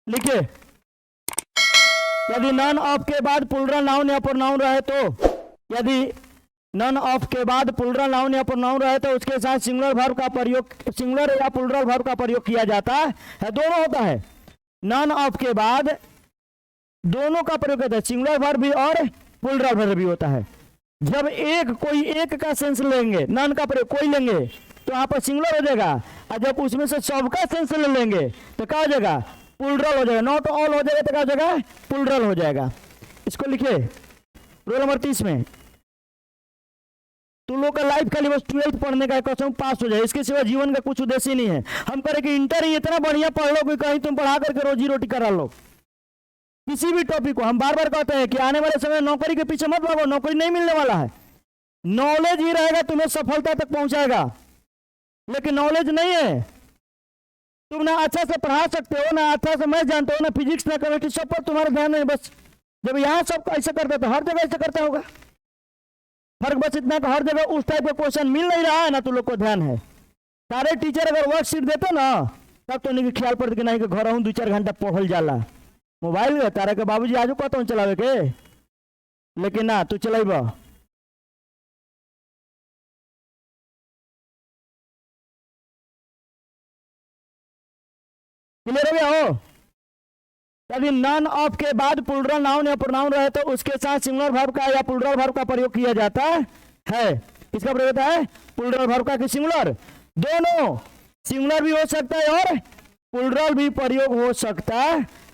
लिखिए, यदि none of के बाद प्लूरल नाउन या प्रोनाउन रहे तो, यदि नन ऑफ के बाद प्लूरल नाउन या प्रोनाउन रहे तो उसके साथ सिंगुलर वर्ब का प्रयोग, सिंगुलर या प्लूरल वर्ब का प्रयोग किया जाता है। दोनों होता है, नन ऑफ के बाद दोनों का प्रयोग होता है, सिंगुलर वर्ब भी और प्लूरल वर्ब भी होता है। जब एक कोई एक का सेंस लेंगे, नन का प्रयोग कोई लेंगे तो यहाँ पर सिंगुलर हो जाएगा, और जब उसमें से सबका सेंस ले लेंगे तो क्या हो जाएगा, प्लूरल हो जाएगा। नॉट ऑल हो जाएगा तो क्या हो जाएगा, प्लूरल हो जाएगा। इसको लिखिए रोल नंबर 30 में। तुम लोग का लाइफ खाली बस 12th पढ़ने का कसम पास हो जाए, इसके सिवा जीवन का कुछ उद्देश्य नहीं है। हम करें कि इंटर ही इतना बढ़िया पढ़ लो कि कहीं तुम पढ़ा करके रोजी रोटी करा लो। किसी भी टॉपिक को हम बार बार कहते हैं कि आने वाले समय नौकरी के पीछे मत भागो, नौकरी नहीं मिलने वाला है। नॉलेज ही रहेगा तुम्हें सफलता तक पहुंचाएगा, लेकिन नॉलेज नहीं है। तुम ना अच्छा से पढ़ा सकते हो, ना अच्छा से मैथ जानते हो, ना फिजिक्स, ना केमिस्ट्री, सब पर तुम्हारा ध्यान नहीं। बस जब यहाँ सब ऐसे करते तो हर जगह ऐसे करता होगा। फर्क बस इतना कि हर जगह उस टाइप का क्वेश्चन मिल नहीं रहा है ना, तो लोग को ध्यान है। सारे टीचर अगर वर्कशीट देते ना तब तो नहीं ख्याल पड़ता कि नहीं कि घर हूँ 2-4 घंटा पढ़ल जाला। मोबाइल तारा के बाबूजी आजू कहता हूँ चलावे के, लेकिन ना तू चलाइब। क्लियर हो गया हो? यदि नन ऑफ के बाद प्लूरल नाउन या प्रोनाउन रहे तो उसके साथ सिंगुलर वर्ब का या प्लूरल वर्ब का प्रयोग किया जाता है। किसका प्रयोग होता है, प्लूरल वर्ब का कि सिंगुलर? दोनों, सिंगुलर भी हो सकता है और प्लूरल भी प्रयोग हो सकता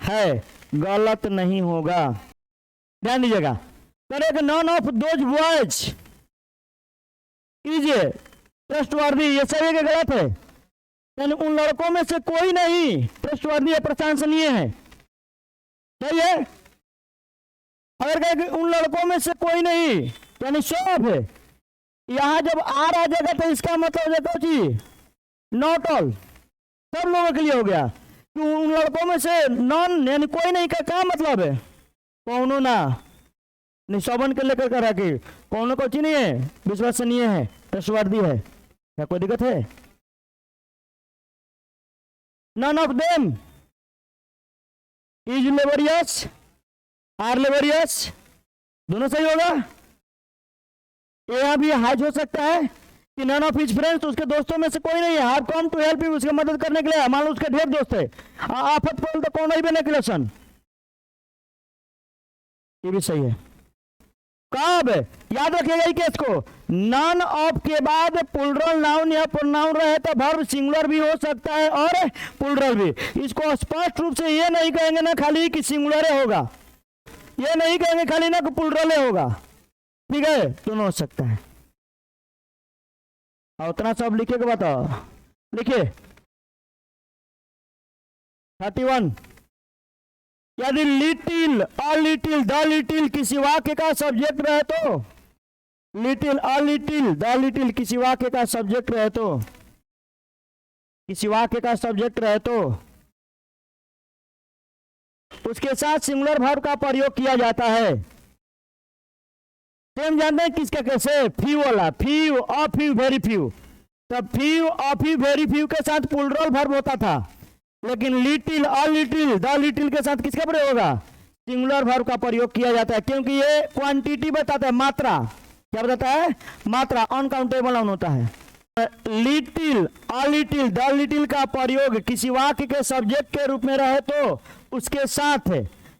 है, गलत नहीं होगा। ध्यान दीजिएगा, correct none of those boys is trustworthy, ये सही है गलत है? यानी उन लड़कों में से कोई नहीं ट्रस्टवर्दी है, प्रशंसनीय है, सही है? अगर कहे कि उन लड़कों में से कोई नहीं यानी सब है, यहां जब आ रहा जगह तो इसका मतलब देखो जी नॉट ऑल, सब लोगों के लिए हो गया कि उन लड़कों में से नॉन यानी कोई नहीं का क्या मतलब है, कौनो ना, निशोभन के लेकर कर रखी, कौनो को नहीं है, विश्वसनीय है, ट्रस्टवर्दी है, क्या कोई दिक्कत है? None of them is laborious, are laborious, दोनों सही होगा। यहां भी हाज हो सकता है कि नन ऑफ हिज फ्रेंड्स, उसके दोस्तों में से कोई नहीं है, हार कम टू हेल्प हिम, उसकी मदद करने के लिए, मान लो उसके ढेर दोस्त है, आफत पड़ल तो कौन ही बने के लेसन, ये भी सही है। कब याद रखिएगा इस केस को, नन ऑफ के बाद प्लूरल नाउन या प्रोनाउन रहे तो वर्ब सिंगुलर भी हो सकता है और प्लूरल भी। इसको स्पष्ट रूप से ये नहीं कहेंगे ना खाली कि सिंगुलर होगा, ये नहीं कहेंगे खाली ना कि प्लूरल होगा, ठीक है, दोनों हो सकता है। और उतना सब लिखे के बताओ, लिखिए 31, यदि little, a little, the little किसी वाक्य का सब्जेक्ट रहे तो, little, a little, the little किसी वाक्य का सब्जेक्ट रहे तो, किसी वाक्य का सब्जेक्ट रहे तो उसके साथ सिंगुलर वर्ब का प्रयोग किया जाता है। सेम जानते हैं किसका कैसे, फ्यू वाला, few, a few, very few, तब few, a few, very few के साथ प्लूरल वर्ब होता था, लेकिन little, a little, the little के साथ किसका प्रयोग होगा, सिंगुलर वर्ब का प्रयोग किया जाता है, क्योंकि ये क्वांटिटी बताता है, मात्रा, क्या बताता है, मात्रा, अनकाउंटेबल नाउन होता है। Little, a little, the little का प्रयोग किसी वाक्य के सब्जेक्ट के रूप में रहे तो उसके साथ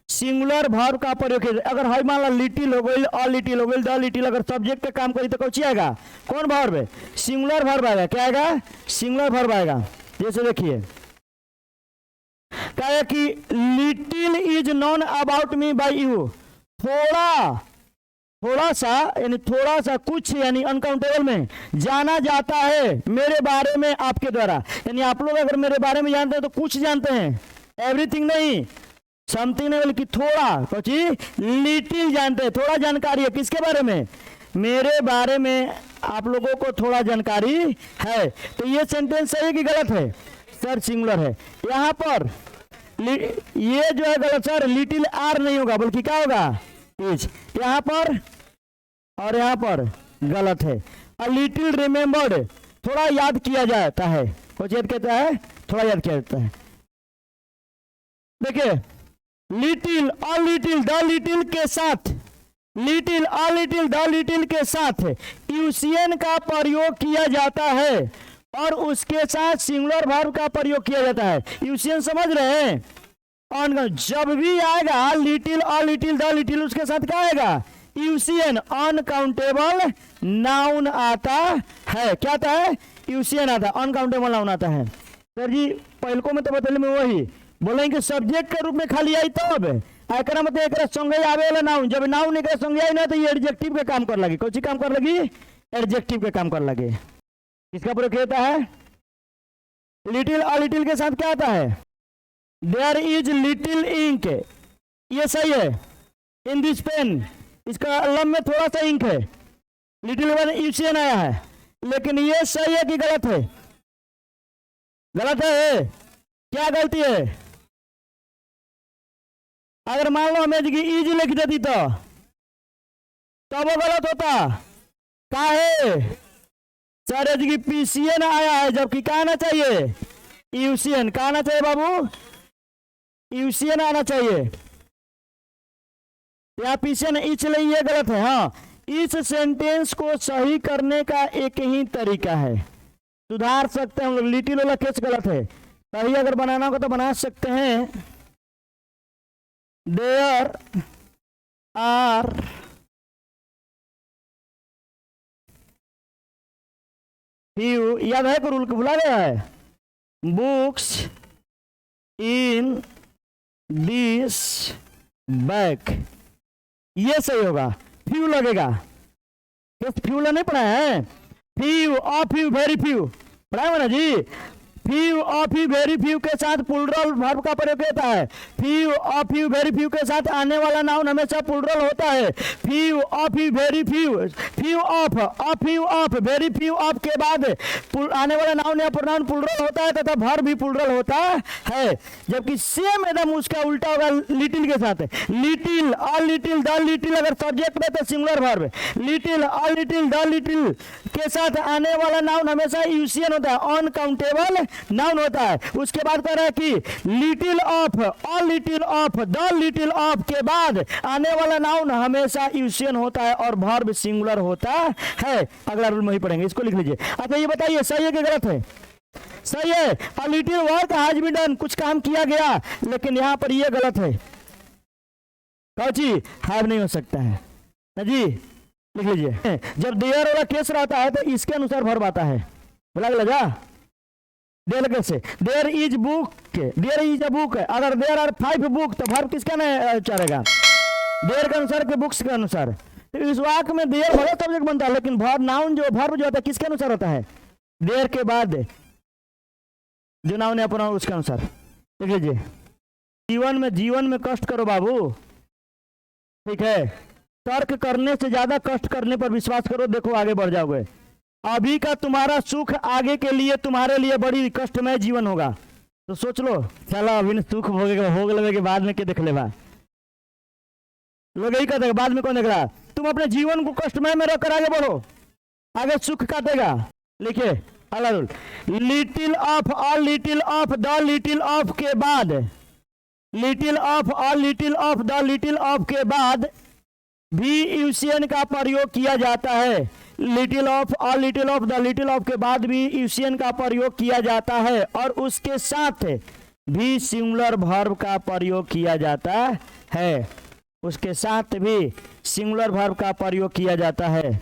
सिंगुलर वर्ब का प्रयोग किया। अगर है मान लो लिटिल हो गई, अ लिटिल हो गई, द लिटिल, अगर सब्जेक्ट पे काम करी तो कौन आएगा, कौन वर्ब है, सिंगुलर वर्ब आएगा, क्या आएगा, सिंगुलर वर्ब आएगा। जैसे देखिए कहे कि little is known about me by you, थोड़ा, थोड़ा सा यानी थोड़ा सा, कुछ यानी अनकाउंटेबल में जाना जाता है मेरे बारे में आपके द्वारा, यानी आप लोग अगर मेरे बारे में जानते हैं तो कुछ जानते हैं, एवरीथिंग नहीं, समथिंग नहीं, बल्कि थोड़ा, कुछ लिटिल जानते हैं, थोड़ा जानकारी है किसके बारे में, मेरे बारे में आप लोगों को थोड़ा जानकारी है। तो ये सेंटेंस सही है कि गलत है, सर सिंगुलर है। यहाँ पर ये जो है गलत सर, लिटिल आर नहीं होगा बल्कि क्या होगा, इज, यहाँ पर और यहाँ पर गलत है। अ लिटिल रिमेम्बर्ड, थोड़ा याद किया जाता है, कुछ याद कहता है, थोड़ा याद किया जाता है। देखिए लिटिल और लिटिल द लिटिल के साथ, लिटिल और लिटिल द लिटिल के साथ यूसीएन का प्रयोग किया जाता है और उसके साथ सिंगुलर वर्ब का प्रयोग किया जाता है। यूसीएन समझ रहे हैं? और जब भी आएगा लिटिल और लिटिल द लिटिल, उसके साथ क्या आएगा? यूसीएन, अनकाउंटेबल नाउन आता है। क्या आता है? यूसीएन आता है, अनकाउंटेबल नाउन आता है। सर जी पहलको में तो बतले में वही बोलेंगे कि सब्जेक्ट के रूप में खाली आई तब एकरा मतलब एक संगे आवे वाला नाउन, जब नाउन एक संगे आई ना तो ये एडजेक्टिव के काम कर लगी। कौन सी काम कर लगी? एडजेक्टिव के काम कर लगे। किसका प्रयोग होता है? लिटिल और लिटिल के साथ क्या आता है? देयर इज लिटिल इंक, ये सही है। इन दिस पेन, इसका लम में थोड़ा सा इंक है। लिटिल वन यूसीएन आया है, लेकिन ये सही है कि गलत है? गलत है। क्या गलती है? अगर मान लो हमें इज लिख देती तो वो गलत होता। क्या है? सर जी पीसीएन आया है, जबकि क्या आना चाहिए? यूसीएन। क्या आना चाहिए बाबू? यूसीएन आना चाहिए। या पीसीएन इसलिए ये गलत है। हाँ, इस सेंटेंस को सही करने का एक ही तरीका है, सुधार सकते हैं हम लोग। लिटिल वाला केस गलत है, सही अगर बनाना होगा तो बना सकते हैं। देयर आर फ्यू, याद है को रूल को भुला गया है? बुक्स इन दिस बैग, ये सही होगा। फ्यू लगेगा, फ्यू नहीं पढ़ा है? फ्यू और फ्यू, वेरी फ्यू पढ़ा है ना जी? फ्यू और फ्यू वेरी फ्यू के साथ प्लूरल वर्ब का प्रयोग होता है। फ्यू और फ्यू वेरी फ्यू के साथ आने वाला नाउन हमेशा प्लूरल होता है। फ्यू और few very few, few of और few of, very few of के बाद आने वाला नाउन या प्रोनाउन प्लूरल होता है तथा वर्ब भी प्लूरल होता है। जबकि सेम एकदम उसका उल्टा होगा लिटिल के साथ। लिटिल और लिटिल द लिटिल अगर सब्जेक्ट में तो सिंगुलर वर्ब, लिटिल और लिटिल द लिटिल के साथ आने वाला नाउन हमेशा यूसीएन होता है, अनकाउंटेबल नाउन होता है। उसके बाद कह रहा है कि लिटिल ऑफ और little of, the little of के बाद आने वाला नाउन हमेशा यूसीएन होता है और वर्ब सिंगुलर होता है। अगला रूल में ही पढ़ेंगे, इसको लिख लीजिए। अच्छा ये बताइए सही है कि गलत है? सही है। A little work has been done, कुछ काम किया गया, लेकिन यहां पर ये गलत है। कौची हैव नहीं हो सकता है ना जी, लिख लीजिए। जब देयर वाला केस रहता है तो इसके अनुसार वर्ब आता है। बोला लगा देर से there is book, there is a book. अगर देयर आर 5 बुक तो वर्ब किसका नहीं चलेगा? देयर के अनुसार के बुक्स के अनुसार। तो इस वाक्य में देयर भले सब्जेक्ट बनता है, लेकिन वर्ब नाउन जो वर्ब जो होता है किसके अनुसार होता है? देयर के बाद जो नाउन है अपना उसके अनुसार। देख लीजिए, जीवन में कष्ट करो बाबू, ठीक है? तर्क करने से ज्यादा कष्ट करने पर विश्वास करो, देखो आगे बढ़ जाओगे। अभी का तुम्हारा सुख आगे के लिए तुम्हारे लिए बड़ी कष्टमय जीवन होगा। तो सोच लो, चलो अभी सुख भोग लेवे के बाद में क्या देख लेगा? लोग यही कहते हैं बाद में कौन देख रहा? तुम अपने जीवन को कष्टमय में रखकर आगे बढ़ो, आगे सुख काटेगा। लिखिए अगला रूल, लिटिल ऑफ और little of the little of के बाद, लिटिल ऑफ और little of the little of के बाद भी यूसीएन का प्रयोग किया जाता है। लिटिल ऑफ और little of the little of के बाद भी यूसीएन का प्रयोग किया जाता है और उसके साथ भी सिंगुलर वर्ब का प्रयोग किया जाता है। उसके साथ भी सिंगुलर वर्ब का प्रयोग किया जाता है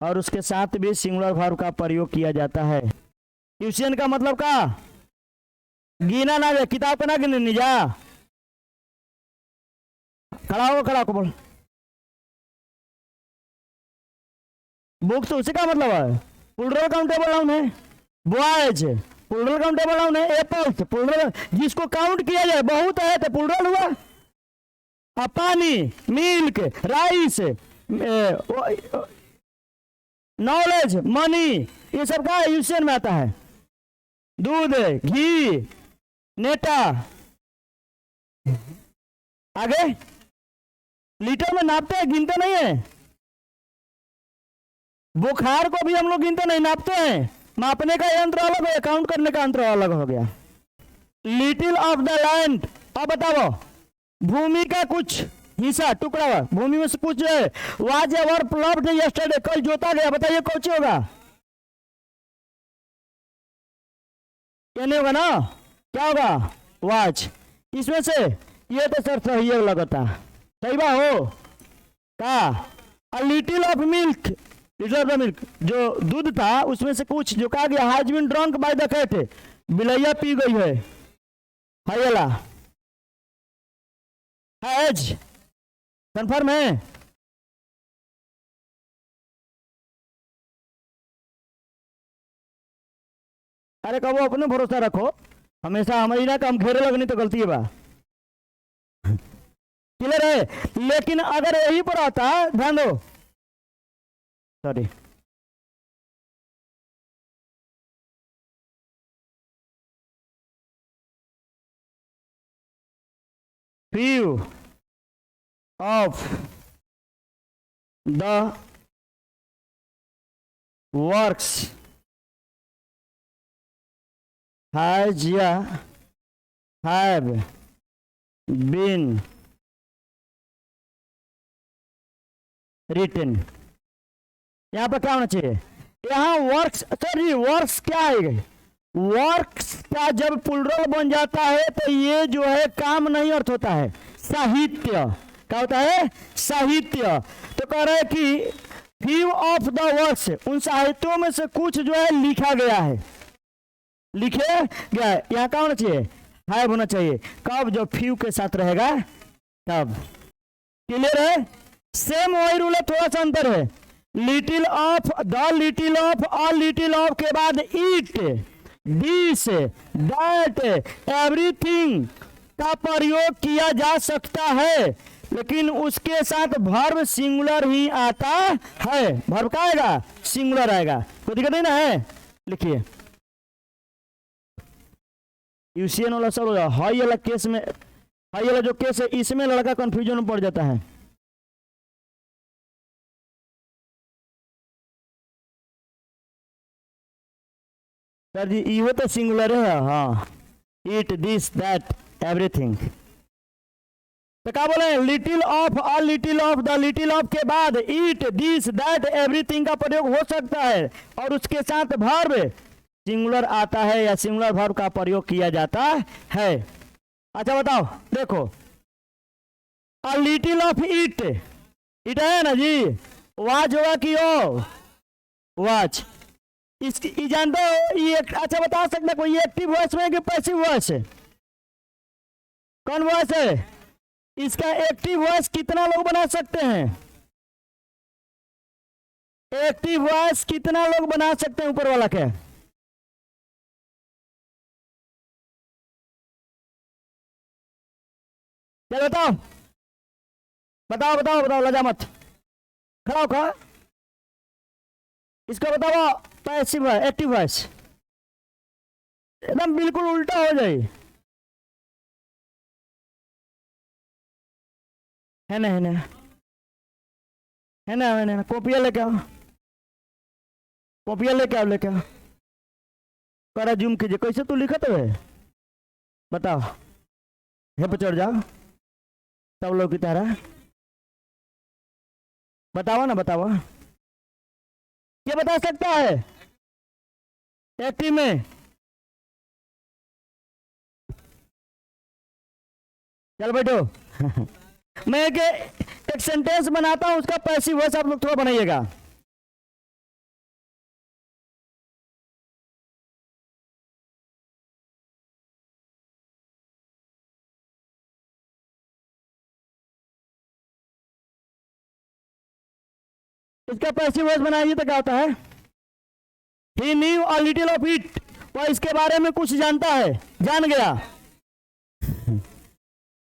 और उसके साथ भी सिंगुलर वर्ब का प्रयोग किया जाता है। यूसीएन का मतलब का गिना ना जा, किताब पे ना गिने जा। खड़ा हो बोल। बुक तो उसी का मतलब है, प्लूरल काउंटेबल नाउन है। बॉयज प्लूरल काउंटेबल नाउन है। एप्पल्स प्लूरल, जिसको काउंट किया जाए बहुत है तो प्लूरल हुआ। पानी, मिल्क, राइस, नॉलेज, मनी, ये सब का यूसीएन में आता है। दूध, घी, नेटा, आगे लीटर में नापते हैं, गिनते नहीं है। बुखार को भी हम लोग गिनते नहीं, नापते हैं। मापने का यंत्र अलग है, काउंट करने का यंत्र अलग हो गया। Little of the land. अब बताओ, भूमि का कुछ हिस्सा, टुकड़ा भूमि में से कुछ जो है, वाज एवर प्लॉव्ड यस्टरडे, कल जोता गया। बताइए कौन सी होगा? क्या नहीं होगा ना? क्या होगा? वाज। इसमें से ये तो सर सही है लगता, सही बा हो का? A little of milk, little of the milk, जो दूध था उसमें से कुछ जो कहा गया, has been drunk by the cat, बिलैया पी गई है। हायला हैज, कंफर्म है? अरे कबो अपने भरोसा रखो, हमेशा हमारी ना काम घेरे लगनी तो गलती है बा। क्लियर है? लेकिन अगर यही पर आता, ध्यान दो, sorry, few of the works has have been written। यहाँ पर क्या होना चाहिए? यहाँ वर्क्स, सर जी वर्क्स क्या है? वर्क्स का जब प्लुरल बन जाता है तो ये जो है काम नहीं अर्थ होता है, साहित्य। क्या होता है? साहित्य। तो कह रहे हैं कि फ्यू ऑफ द वर्क्स, उन साहित्यों में से कुछ जो है लिखा गया है, लिखे गया है। यहाँ क्या होना चाहिए? हैव होना चाहिए। कब? जब फ्यू के साथ रहेगा तब। क्लियर है? सेम वही रूल है, थोड़ा सा अंतर है। Little of, the little of, a little of के बाद इट, दिस, दैट, एवरीथिंग का प्रयोग किया जा सकता है, लेकिन उसके साथ वर्ब सिंगुलर ही आता है। वर्ब का आएगा? सिंगुलर आएगा। कोई दिक्कत नहीं ना है? लिखिए यूसीएन वाला सब हाई वाला केस में, हाई वाला जो केस है इसमें लड़का कंफ्यूजन में पड़ जाता है। सर जी ये तो सिंगुलर है। हाँ, इट, दिस, दैट, एवरीथिंग। तो क्या बोले? Little of, a little of, the little of के बाद इट, दिस, दैट, एवरीथिंग का प्रयोग हो सकता है और उसके साथ वर्ब सिंगुलर आता है या सिंगुलर वर्ब का प्रयोग किया जाता है। अच्छा बताओ, देखो, अ लिटिल ऑफ इट, इट है ना जी, वाज होगा कि ओ? वाज। इसकी जानते हो ये? अच्छा बता सकते कोई एक्टिव वॉइस में कि पैसिव वॉइस है? कौन वॉइस है? इसका एक्टिव वॉइस कितना लोग बना सकते हैं? एक्टिव वॉइस कितना लोग बना सकते हैं ऊपर वाला के? चलो बताओ, बताओ बताओ बताओ, लजा मत, खड़ा हो खड़ा। इसको बताओ पैसिव है, एक्टिव वॉइस एकदम बिल्कुल उल्टा हो जाए। है ना? है ना? है ना? है ना? कॉपिया लेके आओ, कॉपिया लेके आओ, लेके आओ, करा जूम कीजिए। कैसे तू लिखा तो है? बताओ, हे पे चढ़ जाओ, सब लोग की तरह बताओ ना, बताओ। क्या बता सकता है एक्टिव में? चल बैठो। मैं एक सेंटेंस बनाता हूं, उसका पैसिव वॉइस आप लोग थोड़ा बनाइएगा। इसका पैसिव वॉइस बनाइए तो क्या होता है? He knew a little of it, वह इसके बारे में कुछ जानता है, जान गया।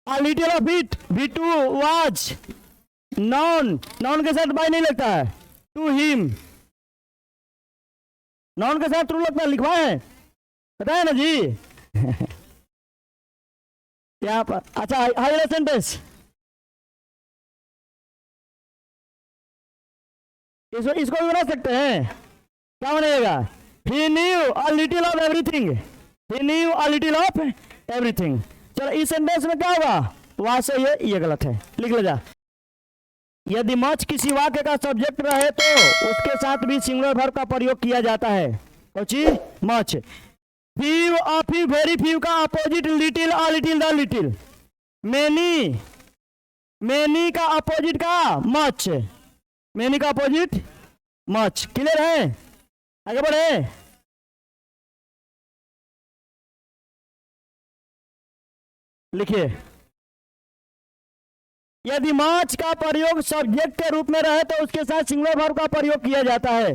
A little of it, V2 was known, known के साथ बाय नहीं लगता है, to him, known के साथ ट्रू लगता है, लिखवाए हैं, पता है ना जी? यहाँ पर अच्छा हाई सेंटेंस, इसको भी बना सकते हैं। क्या बनेगा? He knew a little of everything, he knew a little of everything. चलो इस सेंटेंस में क्या होगा, वहां से ये गलत है, लिख ले जा। यदि मच किसी वाक्य का सब्जेक्ट रहे तो उसके साथ भी सिंगुलर वर्ब का प्रयोग किया जाता है। सोची मच। फ्यू और फ्यू वेरी फ्यू का अपोजिट लिटिल और little the little. Many, many का अपोजिट का मच, मेनी का अपोजिट मच। क्लियर है, आगे बढ़े। लिखिए, यदि मच का प्रयोग सब्जेक्ट के रूप में रहे तो उसके साथ सिंगुलर वर्ब का प्रयोग किया जाता है।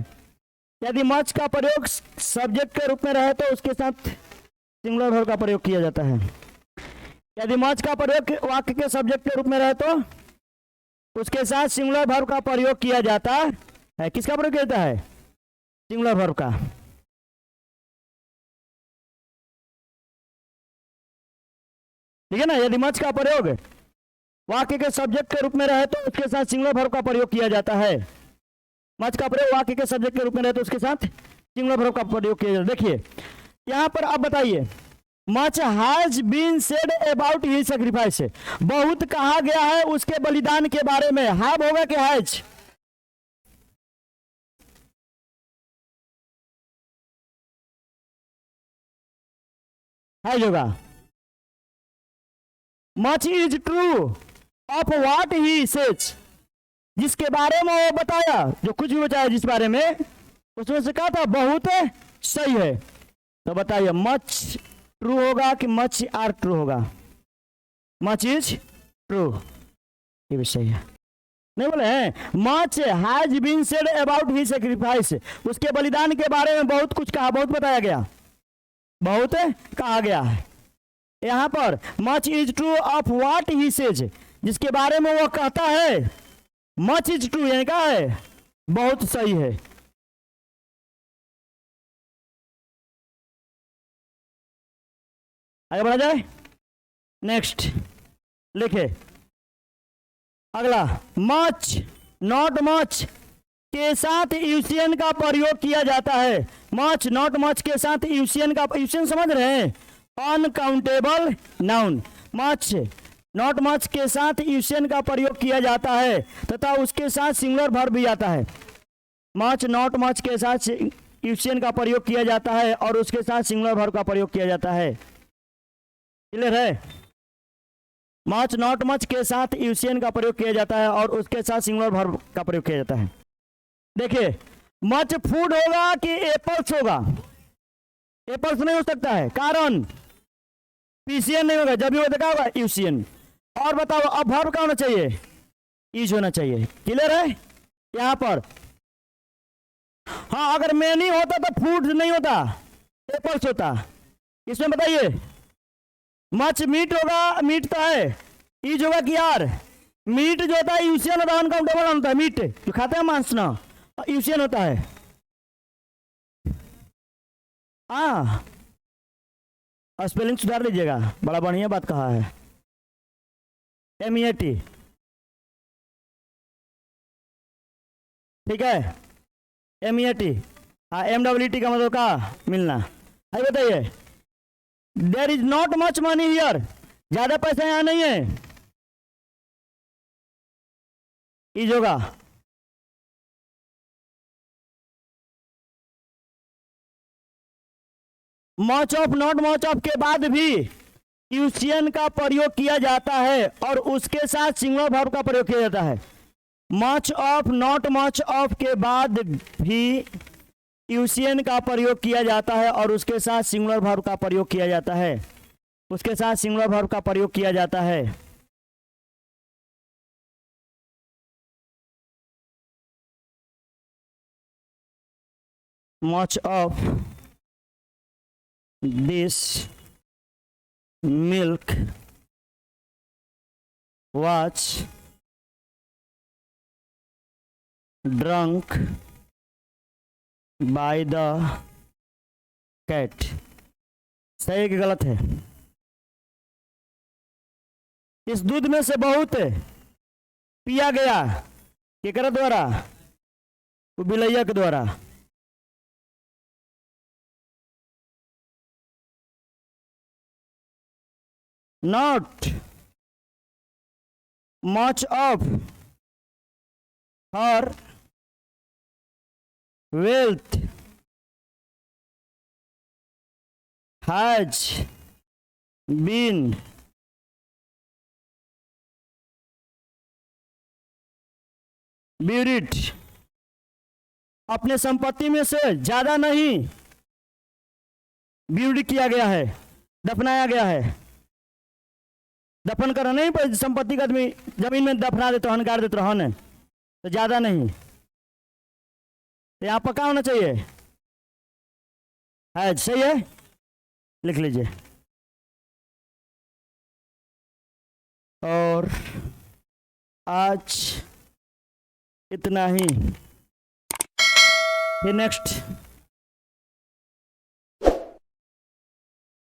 यदि मच का प्रयोग सब्जेक्ट के रूप में रहे तो उसके साथ सिंगुलर वर्ब का प्रयोग किया जाता है। यदि मच का प्रयोग वाक्य के सब्जेक्ट के रूप में रहे तो उसके साथ सिंगुलर वर्ब का प्रयोग किया जाता है। किसका प्रयोग किया जाता है, सिंगुलर वर्ब का। ठीक है ना, यदि मच का प्रयोग वाक्य के सब्जेक्ट के रूप में रहे तो उसके साथ सिंगुलर वर्ब का प्रयोग किया जाता है। मच का प्रयोग वाक्य के सब्जेक्ट के रूप में रहे तो उसके साथ सिंगुलर वर्ब का प्रयोग किया जाता है। देखिए यहां पर आप बताइए, much has been said about his sacrifice, बहुत कहा गया है उसके बलिदान के बारे में। हैव होगा कि हैज, हैज होगा। Much is true of what he says, जिसके बारे में वो बताया, जो कुछ भी बताया जिस बारे में, उसमें से कहा था बहुत सही है। तो बताइए मच ट्रू होगा कि मच आर ट्रू होगा, मच इज ट्रू, ये भी सही है। नहीं बोले हैं, much has been said about he sacrifice, उसके बलिदान के बारे में बहुत कुछ कहा, बहुत बताया गया, बहुत कहा गया है। यहां पर much is true of what he says, जिसके बारे में वो कहता है, मच इज ट्रू यानी क्या है, बहुत सही है। आगे बढ़ा जाए, नेक्स्ट लिखे अगला। मच नॉट मच के साथ यूसियन का प्रयोग किया जाता है। मच नॉट मच के साथ यूसियन का, यूसियन समझ रहे हैं, uncountable noun. Much not much के साथ यूसियन का प्रयोग किया जाता है तथा उसके साथ सिंगुलर वर्ब भी आता है। मच नॉट मच के साथ यूसियन का प्रयोग किया जाता है और उसके साथ सिंगुलर वर्ब का प्रयोग किया जाता है। क्लियर है, मच नॉट मच के साथ यूसियन का प्रयोग किया जाता है और उसके साथ सिंगुलर वर्ब का प्रयोग किया जाता है। देखिए मच फूड होगा कि एप्पल्स होगा, एप्पल्स नहीं हो सकता है, कारण पीसीएन नहीं होगा, जब भी होगा क्या होगा, यूसीएन। और बताओ अब वर्ब क्या होना चाहिए, इज होना चाहिए। क्लियर है यहां पर। हाँ अगर मैं नहीं होता तो फूड नहीं होता, एप्पल्स होता। इसमें बताइए, मच मीट होगा, मीट तो है, इज होगा कि यार, मीट जो होता है यूसीएन होता है, अनकाउंटेबल होता है, मीट जो खाते हैं मांस ना, यूसीएन होता है। हाँ स्पेलिंग सुधार लीजिएगा, बड़ा बढ़िया बात कहा है। MEAT, ठीक है, MEAT। हाँ MWT का मतलब का मिलना। आइए बताइए, there is not much money here, ज्यादा पैसा यहां नहीं है, इज होगा। Much of not much of के बाद भी यूसियन का प्रयोग किया जाता है और उसके साथ सिंगुलर वर्ब का प्रयोग किया जाता है। Much of not much of के बाद भी यूसियन का प्रयोग किया जाता है और उसके साथ सिंगुलर वर्ब का प्रयोग किया जाता है, उसके साथ सिंगुलर वर्ब का प्रयोग किया जाता है। Much of this milk was drunk by the cat। सही है कि गलत है? इस दूध में से बहुत पिया गया केकरा द्वारा, वो बिलैया के द्वारा। not much of her wealth has been buried, अपने संपत्ति में से ज्यादा नहीं ब्यूरी किया गया है, दफनाया गया है। दफन करा नहीं पर संपत्ति का आदमी जमीन में दफना देते हन, गाड़ देते रहन, तो ज्यादा नहीं। यहाँ पक्का होना चाहिए, है सही है, लिख लीजिए। और आज इतना ही, फिर नेक्स्ट